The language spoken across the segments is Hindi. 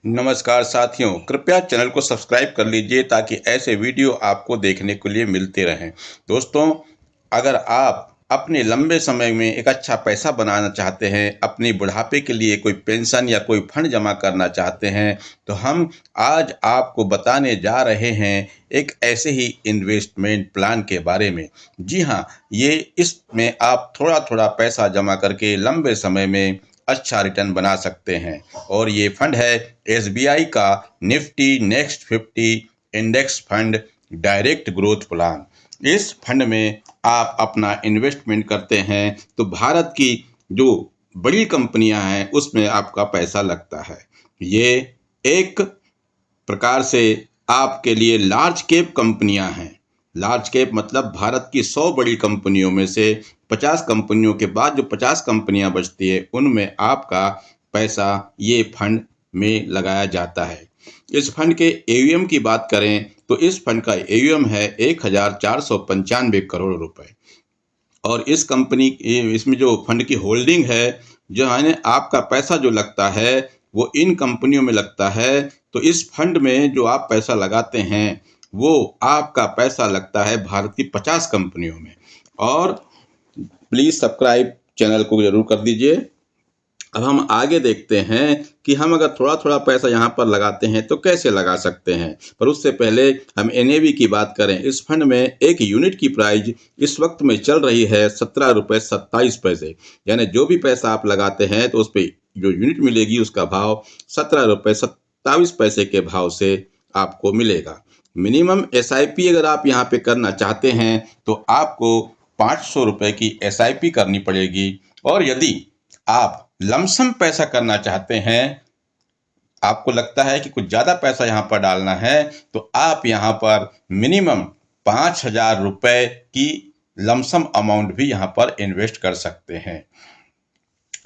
नमस्कार साथियों, कृपया चैनल को सब्सक्राइब कर लीजिए ताकि ऐसे वीडियो आपको देखने के लिए मिलते रहें। दोस्तों, अगर आप अपने लंबे समय में एक अच्छा पैसा बनाना चाहते हैं, अपनी बुढ़ापे के लिए कोई पेंशन या कोई फंड जमा करना चाहते हैं, तो हम आज आपको बताने जा रहे हैं एक ऐसे ही इन्वेस्टमेंट प्लान के बारे में। जी हाँ, इसमें आप थोड़ा-थोड़ा पैसा जमा करके लंबे समय में अच्छा रिटर्न बना सकते हैं। और ये फंड है एसबीआई का Nifty next 50 index fund direct growth plan. इस फंड में आप अपना इन्वेस्टमेंट करते हैं तो भारत की जो बड़ी कंपनियां हैं उसमें आपका पैसा लगता है। ये एक प्रकार से आपके लिए लार्ज कैप कंपनियां हैं। लार्ज कैप मतलब भारत की 100 बड़ी कंपनियों में से 50 कंपनियों के बाद जो 50 कंपनियां बचती है उनमें आपका पैसा ये फंड में लगाया जाता है। इस फंड के एयूएम की बात करें तो इस फंड का एयूएम है 1495 करोड़ रुपए। और इस कंपनी इसमें जो फंड की होल्डिंग है, जो है आपका पैसा जो लगता है वो इन कंपनियों में लगता है। तो इस फंड में जो आप पैसा लगाते हैं वो आपका पैसा लगता है भारत की 50 कंपनियों में। और प्लीज़ सब्सक्राइब चैनल को ज़रूर कर दीजिए। अब हम आगे देखते हैं कि हम अगर थोड़ा-थोड़ा पैसा यहाँ पर लगाते हैं तो कैसे लगा सकते हैं। पर उससे पहले हम एनएवी की बात करें। इस फंड में एक यूनिट की प्राइस इस वक्त में चल रही है 17 रुपये 27 पैसे। यानी जो भी पैसा आप लगाते हैं तो उस पे जो यूनिट मिलेगी उसका भाव 17 रुपये 27 पैसे के भाव से आपको मिलेगा। मिनिमम एसआईपी अगर आप यहाँ पे करना चाहते हैं तो आपको 500 रुपये की एसआईपी करनी पड़ेगी। और यदि आप लमसम पैसा करना चाहते हैं, आपको लगता है कि कुछ ज़्यादा पैसा यहाँ पर डालना है, तो आप यहाँ पर मिनिमम 5,000 रुपये की लमसम अमाउंट भी यहाँ पर इन्वेस्ट कर सकते हैं।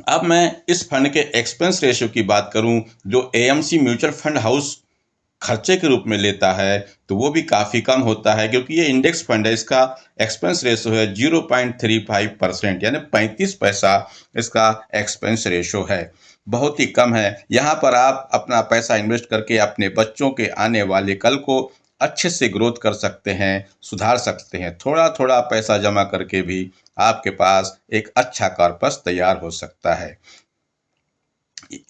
अब मैं इस फंड के एक्सपेंस रेशियो की बात करूं, जो एएमसी म्यूचुअल फंड हाउस खर्चे के रूप में लेता है तो वो भी काफ़ी कम होता है, क्योंकि ये इंडेक्स फंड है। इसका एक्सपेंस रेशो है 0.35%, यानी 35 पैसा इसका एक्सपेंस रेशो है। बहुत ही कम है। यहाँ पर आप अपना पैसा इन्वेस्ट करके अपने बच्चों के आने वाले कल को अच्छे से ग्रोथ कर सकते हैं, सुधार सकते हैं। थोड़ा थोड़ा पैसा जमा करके भी आपके पास एक अच्छा कॉर्पस तैयार हो सकता है।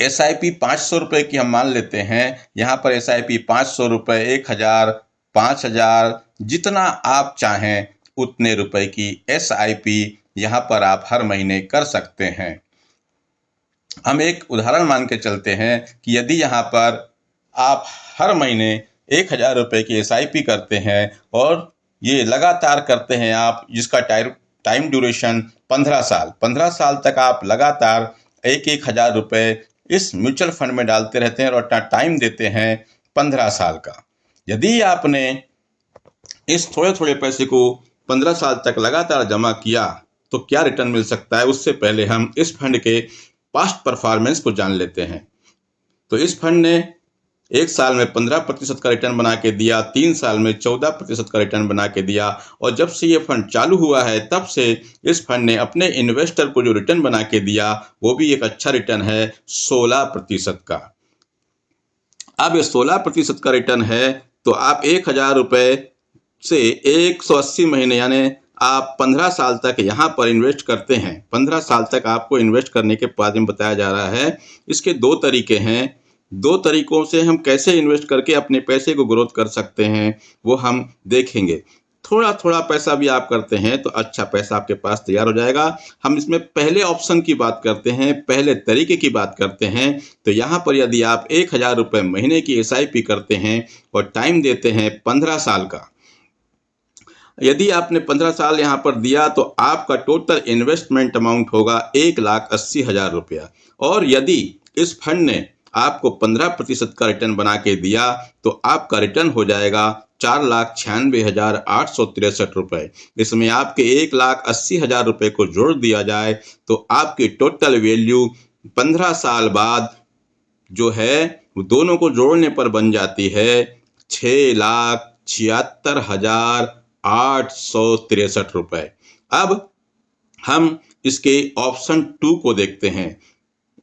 एसआईपी 500 रुपये की हम मान लेते हैं। यहाँ पर एसआईपी 500 रुपये, 1000, 5000, जितना आप चाहें उतने रुपए की एसआईपी यहाँ पर आप हर महीने कर सकते हैं। हम एक उदाहरण मान के चलते हैं कि यदि यहाँ पर आप हर महीने 1000 रुपये की एसआईपी करते हैं और ये लगातार करते हैं आप, जिसका टाइम ड्यूरेशन 15 साल तक आप लगातार 1,000 रुपये इस म्यूचुअल फंड में डालते रहते हैं और अपना टाइम देते हैं 15 साल का। यदि आपने इस थोड़े थोड़े पैसे को 15 साल तक लगातार जमा किया तो क्या रिटर्न मिल सकता है, उससे पहले हम इस फंड के पास्ट परफॉर्मेंस को जान लेते हैं। तो इस फंड ने 1 साल में 15% का रिटर्न बना के दिया, 3 साल में 14% का रिटर्न बना के दिया, और जब से ये फंड चालू हुआ है तब से इस फंड ने अपने इन्वेस्टर को जो रिटर्न बना के दिया वो भी एक अच्छा रिटर्न है, 16% का। अब ये 16% का रिटर्न है तो आप 1,000 रुपये से 180 महीने, यानी आप 15 साल तक यहाँ पर इन्वेस्ट करते हैं। 15 साल तक आपको इन्वेस्ट करने के बारे में बताया जा रहा है। इसके 2 तरीके हैं। 2 तरीकों से हम कैसे इन्वेस्ट करके अपने पैसे को ग्रोथ कर सकते हैं वो हम देखेंगे। थोड़ा थोड़ा पैसा भी आप करते हैं तो अच्छा पैसा आपके पास तैयार हो जाएगा। हम इसमें पहले ऑप्शन की बात करते हैं, पहले तरीके की बात करते हैं। तो यहाँ पर यदि आप 1,000 रुपये महीने की एसआईपी करते हैं और टाइम देते हैं 15 साल का, यदि आपने 15 साल यहाँ पर दिया तो आपका टोटल इन्वेस्टमेंट अमाउंट होगा 1,80,000 रुपया। और यदि इस फंड ने आपको 15% का रिटर्न बना के दिया तो आपका रिटर्न हो जाएगा 4,96,863 रुपये। इसमें आपके 1,80,000 रुपये को जोड़ दिया जाए तो आपकी टोटल वैल्यू 15 साल बाद जो है वो दोनों को जोड़ने पर बन जाती है 6,76,863 रुपये। अब हम इसके ऑप्शन 2 को देखते हैं।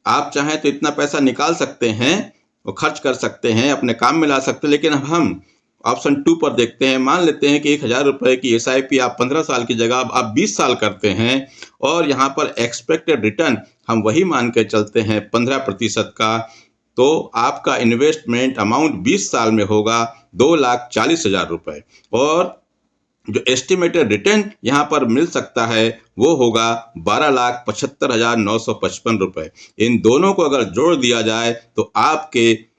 आप चाहें तो इतना पैसा निकाल सकते हैं खर्च कर सकते हैं, अपने काम में ला सकते हैं। लेकिन अब हम ऑप्शन 2 पर देखते हैं। मान लेते हैं कि 1000 रुपये की एसआईपी आप 15 साल की जगह आप 20 साल करते हैं और यहाँ पर एक्सपेक्टेड रिटर्न हम वही मान के चलते हैं 15% का, तो आपका इन्वेस्टमेंट अमाउंट 20 साल में होगा 2,40,000 रुपये और जो एस्टिमेटेड रिटर्न यहाँ पर मिल सकता है वो होगा 12,75,955 रुपये। इन दोनों को अगर जोड़ दिया जाए तो आपके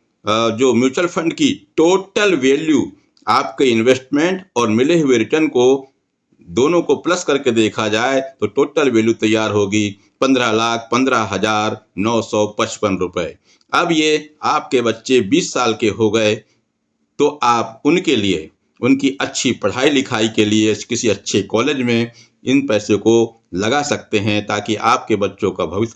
जो म्यूचुअल फंड की टोटल वैल्यू, आपके इन्वेस्टमेंट और मिले हुए रिटर्न को दोनों को प्लस करके देखा जाए तो टोटल वैल्यू तैयार होगी 15,15,955 रुपये। अब ये आपके बच्चे 20 साल के हो गए तो आप उनके लिए, उनकी अच्छी पढ़ाई लिखाई के लिए किसी अच्छे कॉलेज में इन पैसे को लगा सकते हैं ताकि आपके बच्चों का भविष्य